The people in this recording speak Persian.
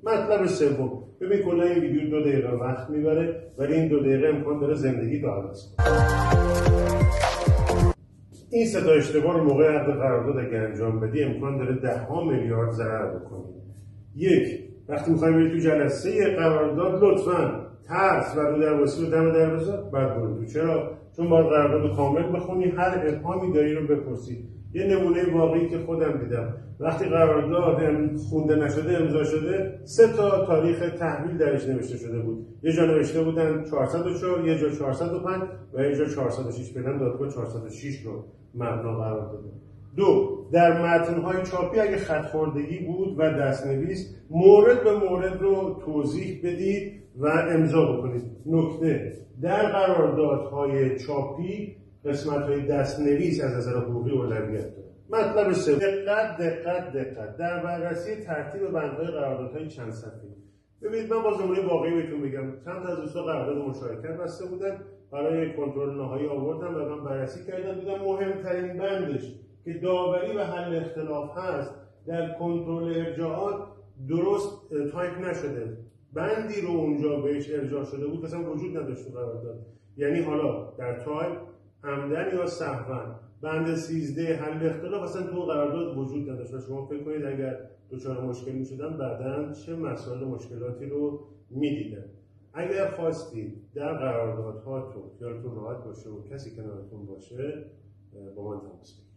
مطلب سوم، ببین کلا این ویدیو 2 دقیقه وقت میبره ولی این 2 دقیقه امکان داره زندگی رو عوض کنه. این سه تا اشتباه رو موقع عقد قرارداد اگه انجام بدی امکان داره 10 میلیارد ضرر بکنی. یک، وقتی میخوای بری تو جلسه قرارداد لطفاً ترس و رو درواسی رو دم در بذار بعد برو تو. چرا؟ چون باید قرارداد کامل بخونی، هر ابهامی داری رو بپرسی. یه نمونه واقعی که خودم دیدم، وقتی قرارداد خونده نشده امضا شده 3 تا تاریخ تحویل درش نوشته شده بود. یه جا نوشته بودن 404، یه جا 405 و یه جا 406. بدن دادگاه 406 رو مبنا قرار داده. 2، در متن‌های چاپی اگه خط‌خوردگی بود و دست‌نویس مورد به مورد رو توضیح بدید و امضا بکنید. نکته، در قراردادهای چاپی قسمت‌های دست‌نویس از نظر حقوقی اولویت داره. مطلب سوم، دقت در بررسی ترتیب بندهای قراردادهای چند صفحه‌ای. ببینید من باز نمونه واقعی بهتون میگم. چند تا از دوستان قرارداد مشارکت بسته بودن، برای کنترل نهایی آوردم و من بررسی کردم، دیدم مهمترین بندش که داوری و حل اختلاف هست در کنترل ارجاعات درست تایپ نشده. بندی رو اونجا بهش ارجاع شده بود مثلا وجود نداشت تو قرارداد. یعنی حالا در تایپ عمدن یا سهوا بند 13 حل اختلاف اصلا تو قرارداد وجود نداشت و شما فکر کنید اگر دچار مشکل می‌شدن بعداً چه مسائل و مشکلاتی رو می‌دیدن. اگر خواستید در قراردادهاتون خیالتون راحت باشه و کسی کنارتون باشه با من تماس بگیرید.